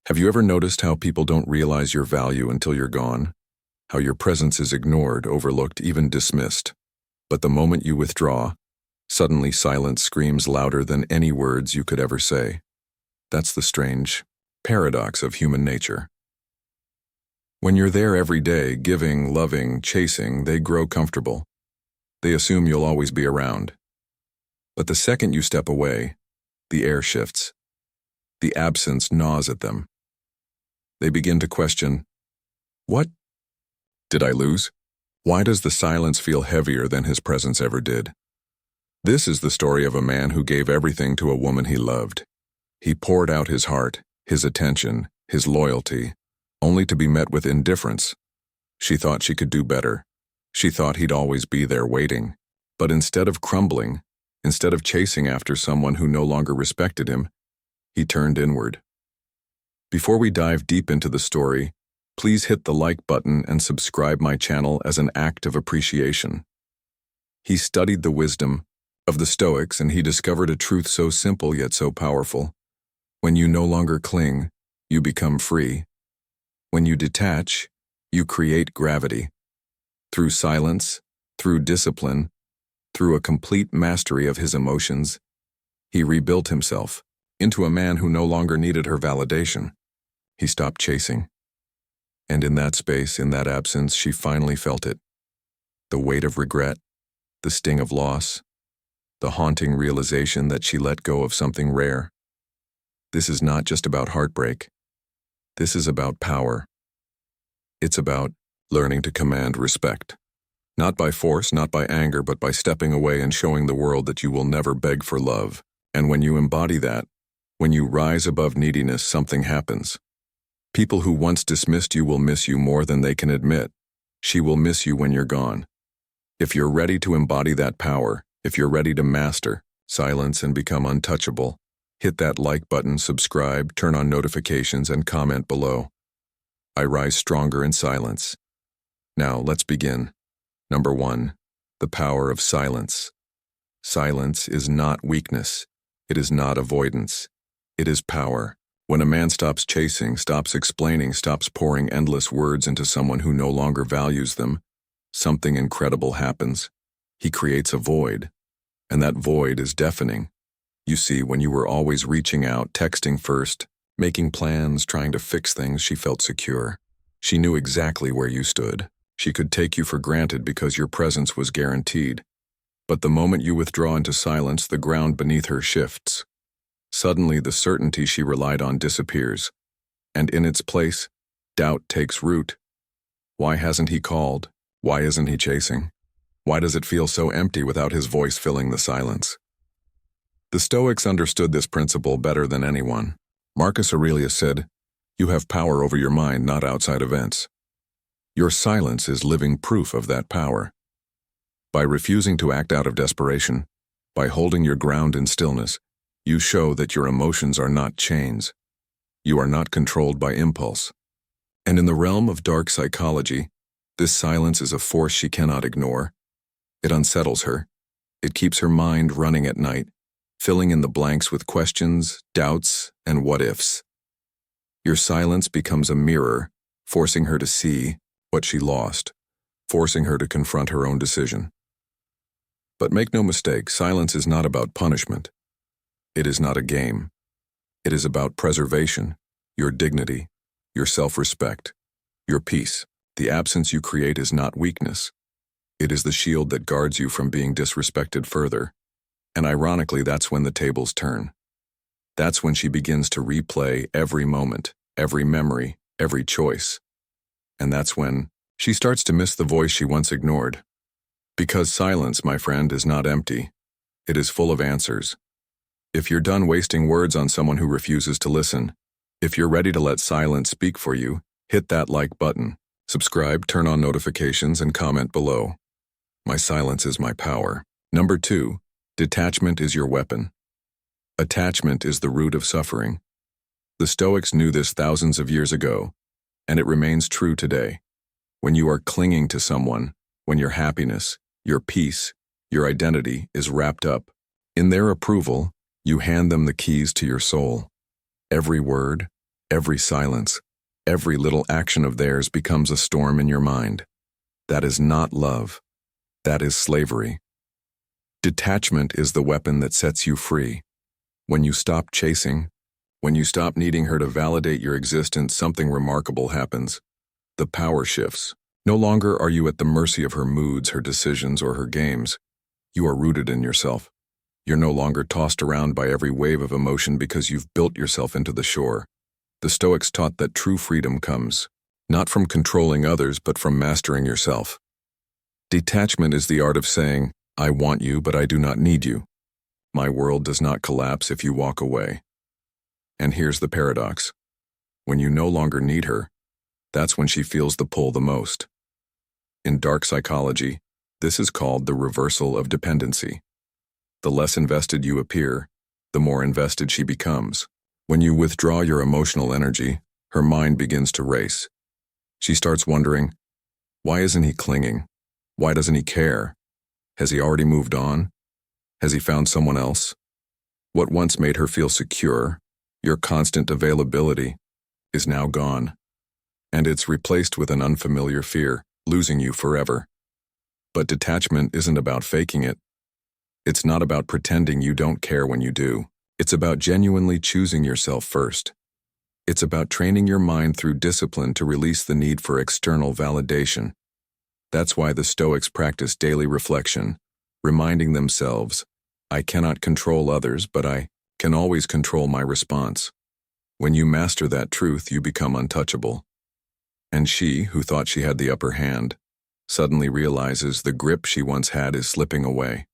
Have you ever noticed how people don't realize your value until you're gone? How your presence is ignored, overlooked, even dismissed. But the moment you withdraw, suddenly silence screams louder than any words you could ever say. That's the strange paradox of human nature. When you're there every day, giving, loving, chasing, they grow comfortable. They assume you'll always be around. But the second you step away, the air shifts. The absence gnaws at them. They begin to question, what did I lose? Why does the silence feel heavier than his presence ever did? This is the story of a man who gave everything to a woman he loved. He poured out his heart, his attention, his loyalty, only to be met with indifference. She thought she could do better. She thought he'd always be there waiting. But instead of crumbling, instead of chasing after someone who no longer respected him, he turned inward. Before we dive deep into the story, please hit the like button and subscribe my channel as an act of appreciation. He studied the wisdom of the Stoics, and he discovered a truth so simple yet so powerful. When you no longer cling, you become free. When you detach, you create gravity. Through silence, through discipline, through a complete mastery of his emotions, he rebuilt himself into a man who no longer needed her validation. He stopped chasing. And in that space, in that absence, she finally felt it. The weight of regret, the sting of loss, the haunting realization that she let go of something rare. This is not just about heartbreak. This is about power. It's about learning to command respect. Not by force, not by anger, but by stepping away and showing the world that you will never beg for love. And when you embody that, when you rise above neediness, something happens. People who once dismissed you will miss you more than they can admit. She will miss you when you're gone. If you're ready to embody that power, if you're ready to master silence and become untouchable, hit that like button, subscribe, turn on notifications, and comment below. I rise stronger in silence. Now, let's begin. Number 1, the power of silence. Silence is not weakness. It is not avoidance. It is power. When a man stops chasing, stops explaining, stops pouring endless words into someone who no longer values them, something incredible happens. He creates a void, and that void is deafening. You see, when you were always reaching out, texting first, making plans, trying to fix things, she felt secure. She knew exactly where you stood. She could take you for granted because your presence was guaranteed. But the moment you withdraw into silence, the ground beneath her shifts. Suddenly, the certainty she relied on disappears, and in its place, doubt takes root. Why hasn't he called? Why isn't he chasing? Why does it feel so empty without his voice filling the silence? The Stoics understood this principle better than anyone. Marcus Aurelius said, "You have power over your mind, not outside events." Your silence is living proof of that power. By refusing to act out of desperation, by holding your ground in stillness, you show that your emotions are not chains. You are not controlled by impulse. And in the realm of dark psychology, this silence is a force she cannot ignore. It unsettles her. It keeps her mind running at night, filling in the blanks with questions, doubts, and what-ifs. Your silence becomes a mirror, forcing her to see what she lost, forcing her to confront her own decision. But make no mistake, silence is not about punishment. It is not a game. It is about preservation, your dignity, your self-respect, your peace. The absence you create is not weakness. It is the shield that guards you from being disrespected further. And ironically, that's when the tables turn. That's when she begins to replay every moment, every memory, every choice. And that's when she starts to miss the voice she once ignored. Because silence, my friend, is not empty. It is full of answers. If you're done wasting words on someone who refuses to listen, if you're ready to let silence speak for you, hit that like button, subscribe, turn on notifications, and comment below. My silence is my power. Number 2, detachment is your weapon. Attachment is the root of suffering. The Stoics knew this thousands of years ago, and it remains true today. When you are clinging to someone, when your happiness, your peace, your identity is wrapped up in their approval, you hand them the keys to your soul. Every word, Every silence, every little action of theirs becomes a storm in your mind. That is not love. That is slavery. Detachment is the weapon that sets you free. When you stop chasing, when you stop needing her to validate your existence, something remarkable happens. The power shifts. No longer are you at the mercy of her moods, her decisions, or her games. You are rooted in yourself. You're no longer tossed around by every wave of emotion because you've built yourself into the shore. The Stoics taught that true freedom comes, not from controlling others, but from mastering yourself. Detachment is the art of saying, I want you, but I do not need you. My world does not collapse if you walk away. And here's the paradox. When you no longer need her, that's when she feels the pull the most. In dark psychology, this is called the reversal of dependency. The less invested you appear, the more invested she becomes. When you withdraw your emotional energy, her mind begins to race. She starts wondering, why isn't he clinging? Why doesn't he care? Has he already moved on? Has he found someone else? What once made her feel secure, your constant availability, is now gone. And it's replaced with an unfamiliar fear, losing you forever. But detachment isn't about faking it. It's not about pretending you don't care when you do. It's about genuinely choosing yourself first. It's about training your mind through discipline to release the need for external validation. That's why the Stoics practice daily reflection, reminding themselves, I cannot control others, but I can always control my response. When you master that truth, you become untouchable. And she, who thought she had the upper hand, suddenly realizes the grip she once had is slipping away.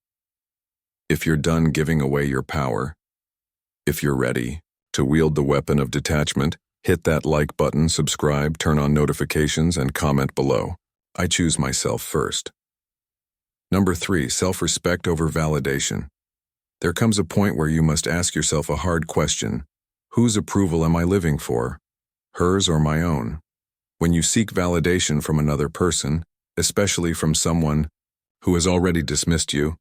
If you're done giving away your power, if you're ready to wield the weapon of detachment, hit that like button, subscribe, turn on notifications, and comment below. I choose myself first. Number 3, self-respect over validation. There comes a point where you must ask yourself a hard question. Whose approval am I living for? Hers or my own? When you seek validation from another person, especially from someone who has already dismissed you,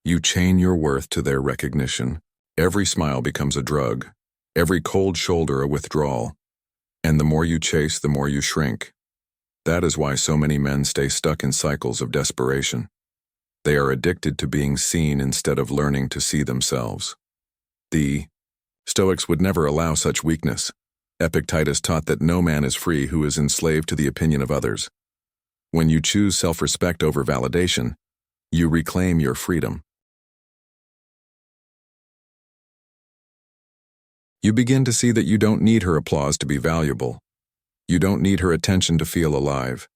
you chain your worth to their recognition. Every smile becomes a drug, every cold shoulder a withdrawal, and the more you chase, the more you shrink. That is why so many men stay stuck in cycles of desperation. They are addicted to being seen instead of learning to see themselves. The Stoics would never allow such weakness. Epictetus taught that no man is free who is enslaved to the opinion of others. When you choose self-respect over validation, you reclaim your freedom. You begin to see that you don't need her applause to be valuable. You don't need her attention to feel alive.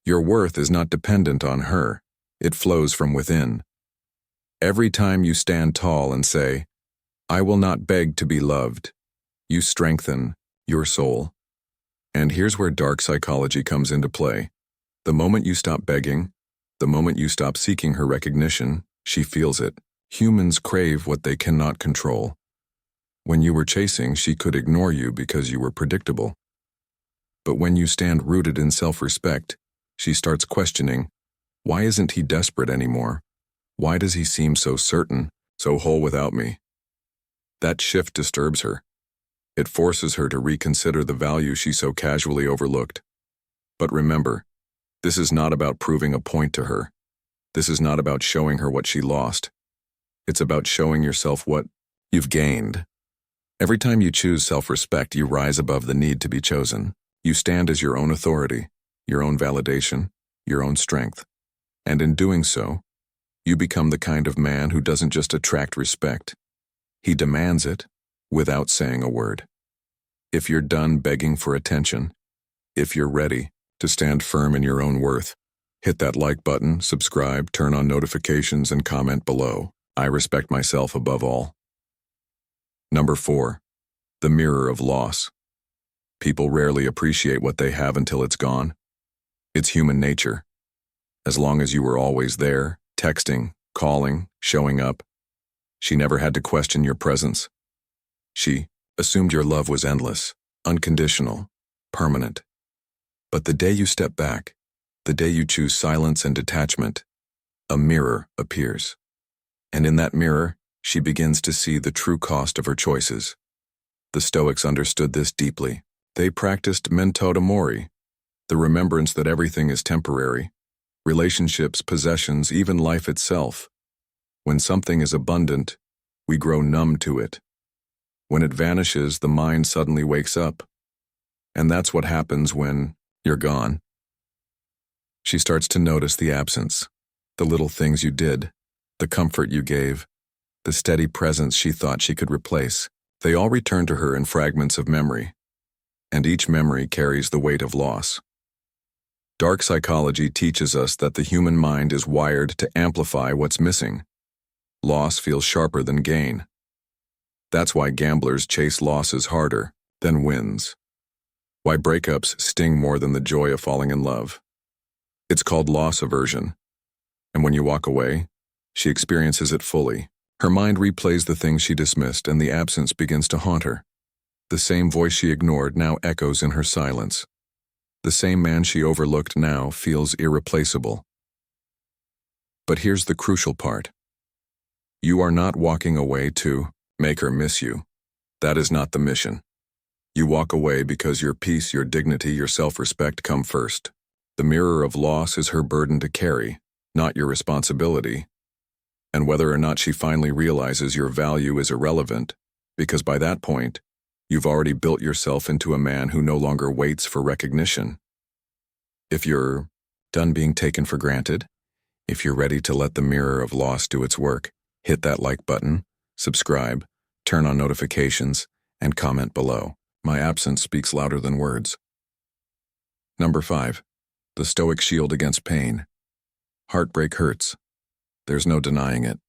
Your worth is not dependent on her. It flows from within. Every time you stand tall and say, I will not beg to be loved, you strengthen your soul. And here's where dark psychology comes into play. The moment you stop begging, the moment you stop seeking her recognition, she feels it. Humans crave what they cannot control. When you were chasing, she could ignore you because you were predictable. But when you stand rooted in self-respect, she starts questioning, why isn't he desperate anymore? Why does he seem so certain, so whole without me? That shift disturbs her. It forces her to reconsider the value she so casually overlooked. But remember, this is not about proving a point to her. This is not about showing her what she lost. It's about showing yourself what you've gained. Every time you choose self-respect, you rise above the need to be chosen. You stand as your own authority, your own validation, your own strength. And in doing so, you become the kind of man who doesn't just attract respect. He demands it without saying a word. If you're done begging for attention, if you're ready to stand firm in your own worth, hit that like button, subscribe, turn on notifications, and comment below. I respect myself above all. Number 4, the mirror of loss. People rarely appreciate what they have until it's gone. It's human nature. As long as you were always there, texting, calling, showing up, she never had to question your presence. She assumed your love was endless, unconditional, permanent. But the day you step back, the day you choose silence and detachment, a mirror appears. And in that mirror, she begins to see the true cost of her choices. The Stoics understood this deeply. They practiced memento mori, the remembrance that everything is temporary, relationships, possessions, even life itself. When something is abundant, we grow numb to it. When it vanishes, the mind suddenly wakes up. And that's what happens when you're gone. She starts to notice the absence, the little things you did, the comfort you gave, the steady presence she thought she could replace. They all return to her in fragments of memory, and each memory carries the weight of loss. Dark psychology teaches us that the human mind is wired to amplify what's missing. Loss feels sharper than gain. That's why gamblers chase losses harder than wins. Why breakups sting more than the joy of falling in love. It's called loss aversion. And when you walk away, she experiences it fully. Her mind replays the things she dismissed, and the absence begins to haunt her. The same voice she ignored now echoes in her silence. The same man she overlooked now feels irreplaceable. But here's the crucial part. You are not walking away to make her miss you. That is not the mission. You walk away because your peace, your dignity, your self-respect come first. The mirror of loss is her burden to carry, not your responsibility. And whether or not she finally realizes your value is irrelevant, because by that point, you've already built yourself into a man who no longer waits for recognition. If you're done being taken for granted, if you're ready to let the mirror of loss do its work, hit that like button, subscribe, turn on notifications, and comment below. My absence speaks louder than words. Number 5. The Stoic shield against pain. Heartbreak hurts. There's no denying it.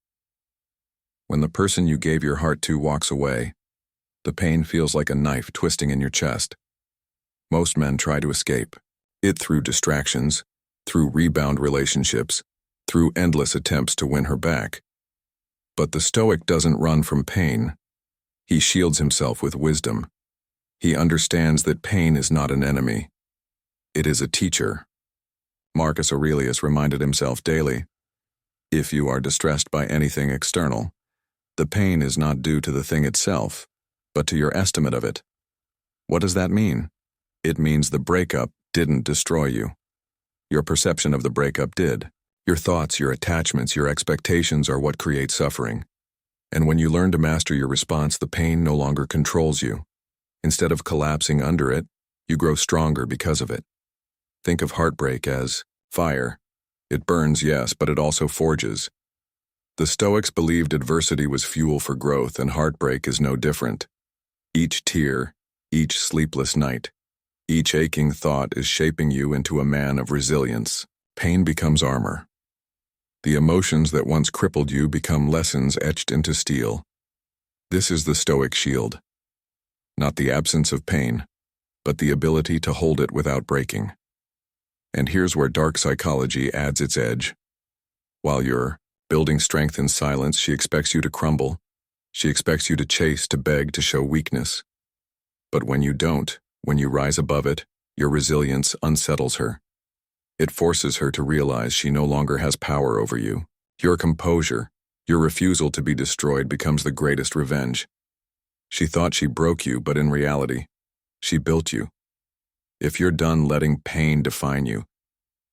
When the person you gave your heart to walks away, the pain feels like a knife twisting in your chest. Most men try to escape it through distractions, through rebound relationships, through endless attempts to win her back. But the Stoic doesn't run from pain. He shields himself with wisdom. He understands that pain is not an enemy. It is a teacher. Marcus Aurelius reminded himself daily, if you are distressed by anything external, the pain is not due to the thing itself, but to your estimate of it. What does that mean? It means the breakup didn't destroy you. Your perception of the breakup did. Your thoughts, your attachments, your expectations are what create suffering. And when you learn to master your response, the pain no longer controls you. Instead of collapsing under it, you grow stronger because of it. Think of heartbreak as fire. It burns, yes, but it also forges. The Stoics believed adversity was fuel for growth, and heartbreak is no different. Each tear, each sleepless night, each aching thought is shaping you into a man of resilience. Pain becomes armor. The emotions that once crippled you become lessons etched into steel. This is the Stoic shield. Not the absence of pain, but the ability to hold it without breaking. And here's where dark psychology adds its edge. While you're building strength in silence, she expects you to crumble. She expects you to chase, to beg, to show weakness. But when you don't, when you rise above it, your resilience unsettles her. It forces her to realize she no longer has power over you. Your composure, your refusal to be destroyed becomes the greatest revenge. She thought she broke you, but in reality, she built you. If you're done letting pain define you,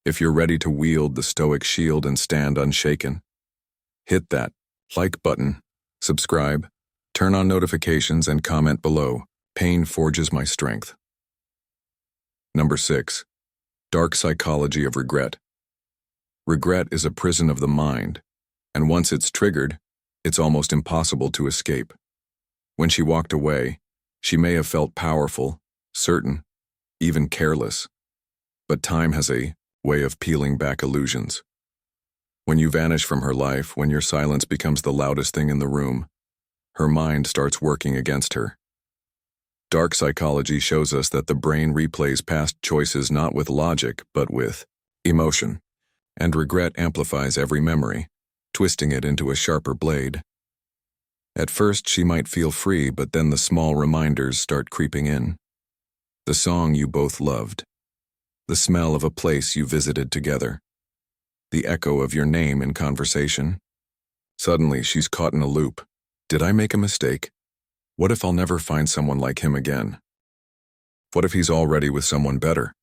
if you're ready to wield the Stoic shield and stand unshaken, hit that like button, subscribe, turn on notifications, and comment below. Pain forges my strength. Number 6. Dark psychology of regret. Regret is a prison of the mind, and once it's triggered, it's almost impossible to escape. When she walked away, she may have felt powerful, certain, even careless. But time has a way of peeling back illusions. When you vanish from her life, when your silence becomes the loudest thing in the room, her mind starts working against her. Dark psychology shows us that the brain replays past choices not with logic, but with emotion. And regret amplifies every memory, twisting it into a sharper blade. At first, she might feel free, but then the small reminders start creeping in. The song you both loved. The smell of a place you visited together. The echo of your name in conversation. Suddenly, she's caught in a loop. Did I make a mistake? What if I'll never find someone like him again? What if he's already with someone better?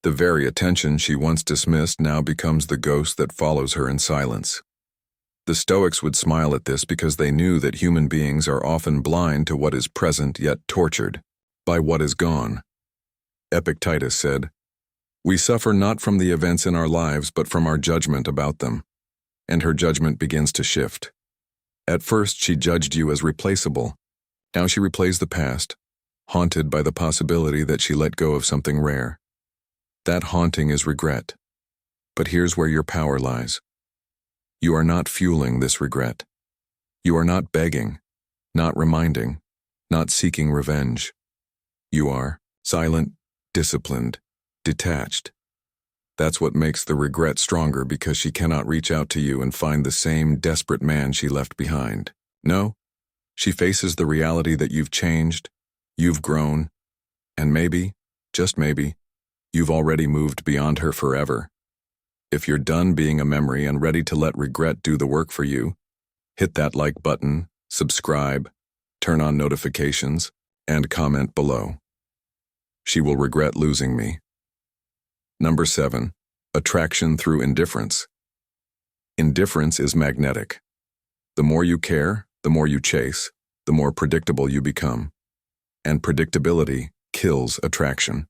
The very attention she once dismissed now becomes the ghost that follows her in silence. The Stoics would smile at this because they knew that human beings are often blind to what is present yet tortured by what is gone. Epictetus said, "We suffer not from the events in our lives but from our judgment about them." And her judgment begins to shift. At first she judged you as replaceable. Now she replays the past, haunted by the possibility that she let go of something rare. That haunting is regret. But here's where your power lies. You are not fueling this regret. You are not begging, not reminding, not seeking revenge. You are silent, disciplined, detached. That's what makes the regret stronger, because she cannot reach out to you and find the same desperate man she left behind. No, she faces the reality that you've changed, you've grown, and maybe, just maybe, you've already moved beyond her forever. If you're done being a memory and ready to let regret do the work for you, hit that like button, subscribe, turn on notifications, and comment below. She will regret losing me. Number 7. Attraction through indifference. Indifference is magnetic. The more you care, the more you chase, the more predictable you become. And predictability kills attraction.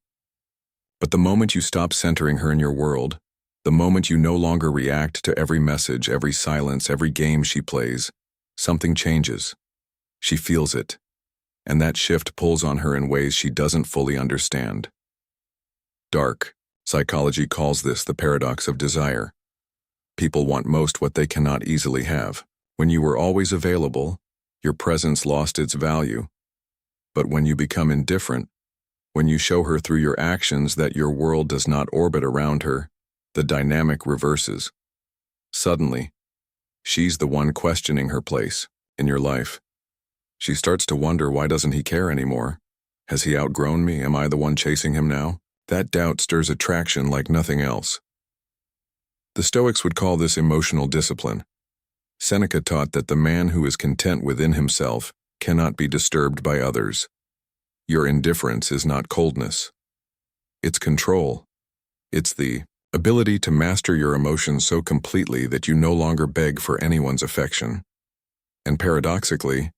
But the moment you stop centering her in your world, the moment you no longer react to every message, every silence, every game she plays, something changes. She feels it, and that shift pulls on her in ways she doesn't fully understand. Dark. Psychology calls this the paradox of desire. People want most what they cannot easily have. When you were always available, your presence lost its value. But when you become indifferent, when you show her through your actions that your world does not orbit around her, the dynamic reverses. Suddenly, she's the one questioning her place in your life. She starts to wonder, why doesn't he care anymore? Has he outgrown me? Am I the one chasing him now? That doubt stirs attraction like nothing else. The Stoics would call this emotional discipline. Seneca taught that the man who is content within himself cannot be disturbed by others. Your indifference is not coldness. It's control. It's the ability to master your emotions so completely that you no longer beg for anyone's affection. And paradoxically,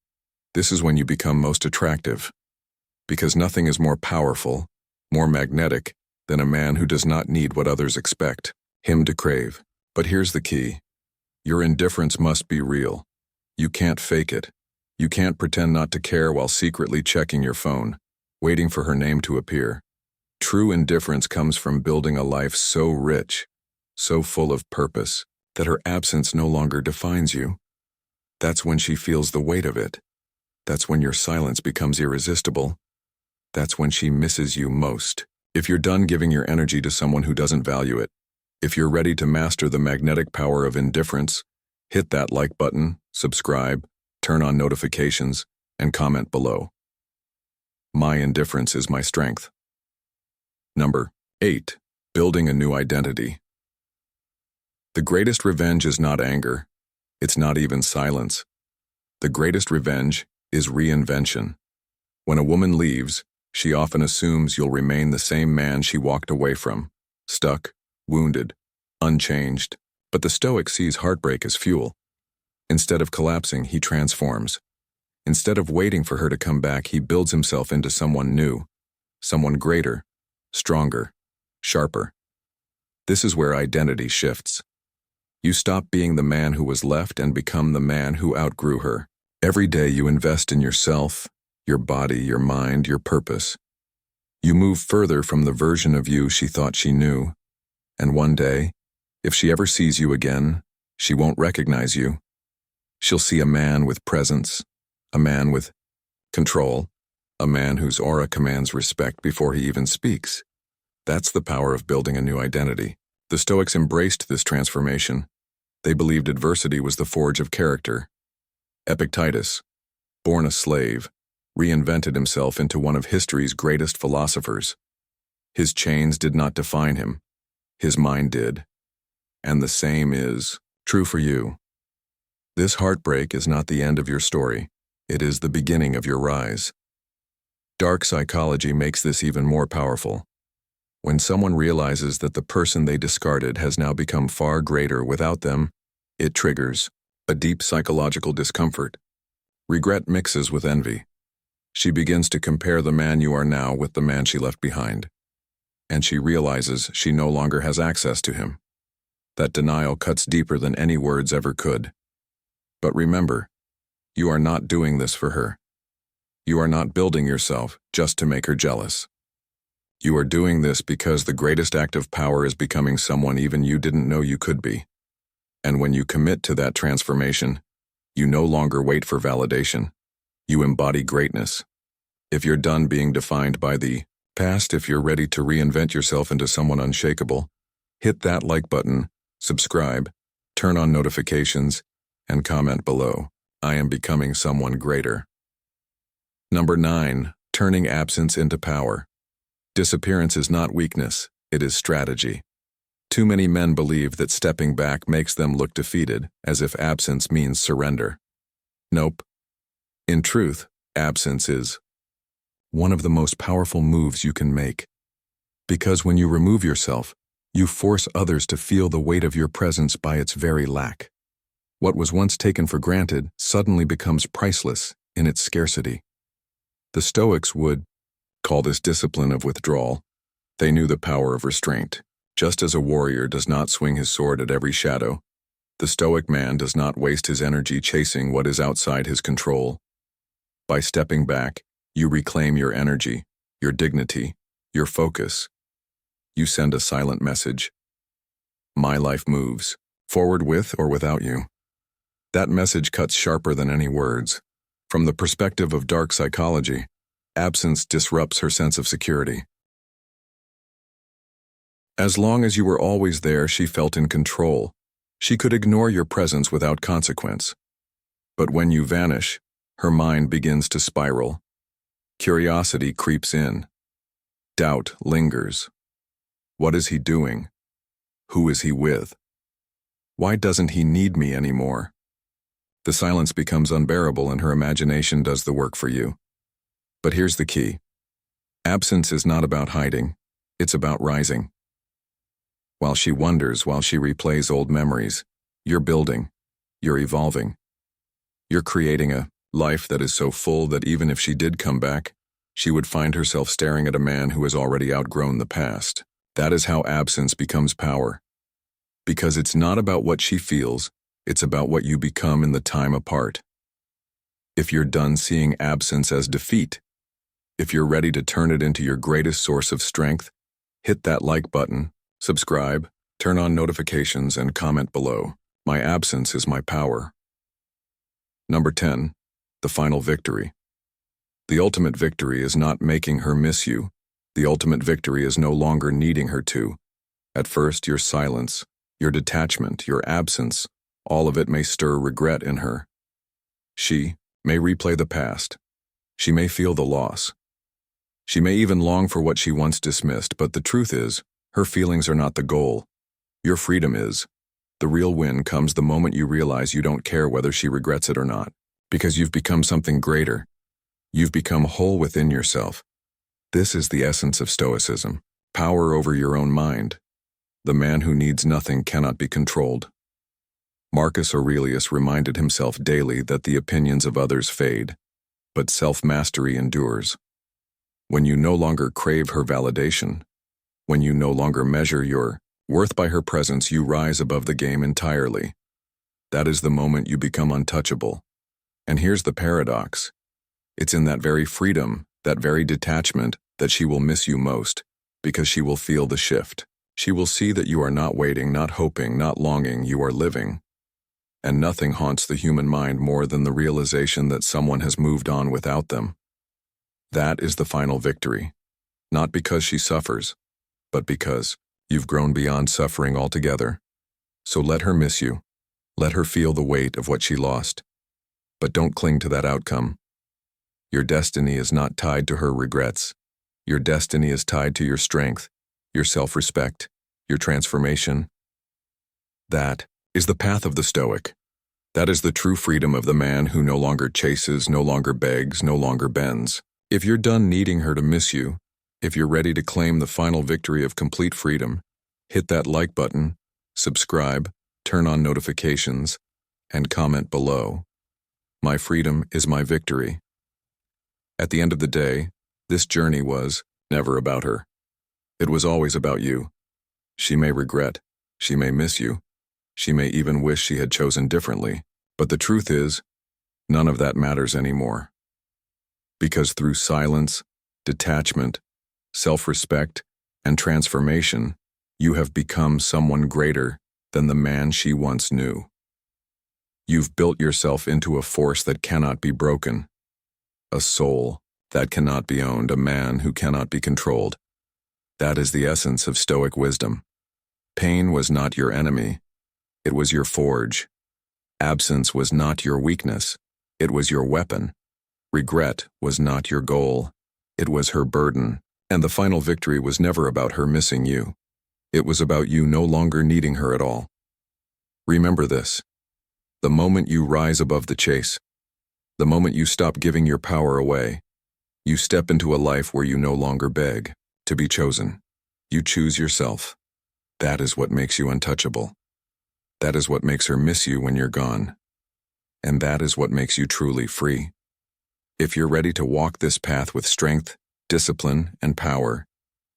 this is when you become most attractive, because nothing is more powerful, more magnetic, than a man who does not need what others expect him to crave. But here's the key. Your indifference must be real. You can't fake it. You can't pretend not to care while secretly checking your phone, waiting for her name to appear. True indifference comes from building a life so rich, so full of purpose, that her absence no longer defines you. That's when she feels the weight of it. That's when your silence becomes irresistible. That's when she misses you most. If you're done giving your energy to someone who doesn't value it, if you're ready to master the magnetic power of indifference, hit that like button, subscribe, turn on notifications, and comment below. My indifference is my strength. Number 8. Building a new identity. The greatest revenge is not anger. It's not even silence. The greatest revenge is reinvention. When a woman leaves, she often assumes you'll remain the same man she walked away from, stuck, wounded, unchanged. But the Stoic sees heartbreak as fuel. Instead of collapsing, he transforms. Instead of waiting for her to come back, he builds himself into someone new, someone greater, stronger, sharper. This is where identity shifts. You stop being the man who was left and become the man who outgrew her. Every day you invest in yourself, your body, your mind, your purpose. You move further from the version of you she thought she knew. And one day, if she ever sees you again, she won't recognize you. She'll see a man with presence, a man with control, a man whose aura commands respect before he even speaks. That's the power of building a new identity. The Stoics embraced this transformation. They believed adversity was the forge of character. Epictetus, born a slave, reinvented himself into one of history's greatest philosophers. His chains did not define him. His mind did. And the same is true for you. This heartbreak is not the end of your story. It is the beginning of your rise. Dark psychology makes this even more powerful. When someone realizes that the person they discarded has now become far greater without them, it triggers a deep psychological discomfort. Regret mixes with envy. She begins to compare the man you are now with the man she left behind. And she realizes she no longer has access to him. That denial cuts deeper than any words ever could. But remember, you are not doing this for her. You are not building yourself just to make her jealous. You are doing this because the greatest act of power is becoming someone even you didn't know you could be. And when you commit to that transformation, you no longer wait for validation. You embody greatness. If you're done being defined by the past, if you're ready to reinvent yourself into someone unshakable, hit that like button, subscribe, turn on notifications, and comment below. I am becoming someone greater. Number 9, turning absence into power. Disappearance is not weakness, it is strategy. Too many men believe that stepping back makes them look defeated, as if absence means surrender. Nope. In truth, absence is one of the most powerful moves you can make. Because when you remove yourself, you force others to feel the weight of your presence by its very lack. What was once taken for granted suddenly becomes priceless in its scarcity. The Stoics would call this discipline of withdrawal. They knew the power of restraint. Just as a warrior does not swing his sword at every shadow, the Stoic man does not waste his energy chasing what is outside his control. By stepping back, you reclaim your energy, your dignity, your focus. You send a silent message. My life moves, forward with or without you. That message cuts sharper than any words. From the perspective of dark psychology, absence disrupts her sense of security. As long as you were always there, she felt in control. She could ignore your presence without consequence. But when you vanish, her mind begins to spiral. Curiosity creeps in. Doubt lingers. What is he doing? Who is he with? Why doesn't he need me anymore? The silence becomes unbearable and her imagination does the work for you. But here's the key. Absence is not about hiding. It's about rising. While she wonders, while she replays old memories, you're building, you're evolving. You're creating a life that is so full that even if she did come back, she would find herself staring at a man who has already outgrown the past. That is how absence becomes power. Because it's not about what she feels, it's about what you become in the time apart. If you're done seeing absence as defeat, if you're ready to turn it into your greatest source of strength, hit that like button, subscribe, turn on notifications, and comment below. My absence is my power. Number 10, the final victory. The ultimate victory is not making her miss you. The ultimate victory is no longer needing her to. At first, your silence, your detachment, your absence, all of it may stir regret in her. She may replay the past. She may feel the loss. She may even long for what she once dismissed, but the truth is, her feelings are not the goal. Your freedom is. The real win comes the moment you realize you don't care whether she regrets it or not, because you've become something greater. You've become whole within yourself. This is the essence of Stoicism, power over your own mind. The man who needs nothing cannot be controlled. Marcus Aurelius reminded himself daily that the opinions of others fade, but self-mastery endures. When you no longer crave her validation, when you no longer measure your worth by her presence, you rise above the game entirely. That is the moment you become untouchable. And here's the paradox. It's in that very freedom, that very detachment, that she will miss you most, because she will feel the shift. She will see that you are not waiting, not hoping, not longing, you are living. And nothing haunts the human mind more than the realization that someone has moved on without them. That is the final victory. Not because she suffers, but because you've grown beyond suffering altogether. So let her miss you. Let her feel the weight of what she lost. But don't cling to that outcome. Your destiny is not tied to her regrets. Your destiny is tied to your strength, your self-respect, your transformation. That is the path of the Stoic. That is the true freedom of the man who no longer chases, no longer begs, no longer bends. If you're done needing her to miss you, if you're ready to claim the final victory of complete freedom, hit that like button, subscribe, turn on notifications, and comment below. My freedom is my victory. At the end of the day, this journey was never about her. It was always about you. She may regret, she may miss you, she may even wish she had chosen differently, but the truth is, none of that matters anymore. Because through silence, detachment, self-respect, and transformation, you have become someone greater than the man she once knew. You've built yourself into a force that cannot be broken, a soul that cannot be owned, a man who cannot be controlled. That is the essence of Stoic wisdom. Pain was not your enemy, it was your forge. Absence was not your weakness, it was your weapon. Regret was not your goal, it was her burden. And the final victory was never about her missing you. It was about you no longer needing her at all. Remember this. The moment you rise above the chase, the moment you stop giving your power away, you step into a life where you no longer beg to be chosen. You choose yourself. That is what makes you untouchable. That is what makes her miss you when you're gone. And that is what makes you truly free. If you're ready to walk this path with strength, discipline, and power,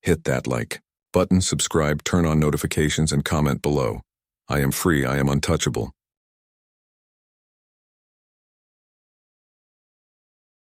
hit that like button, subscribe, turn on notifications, and comment below. I am free, I am untouchable.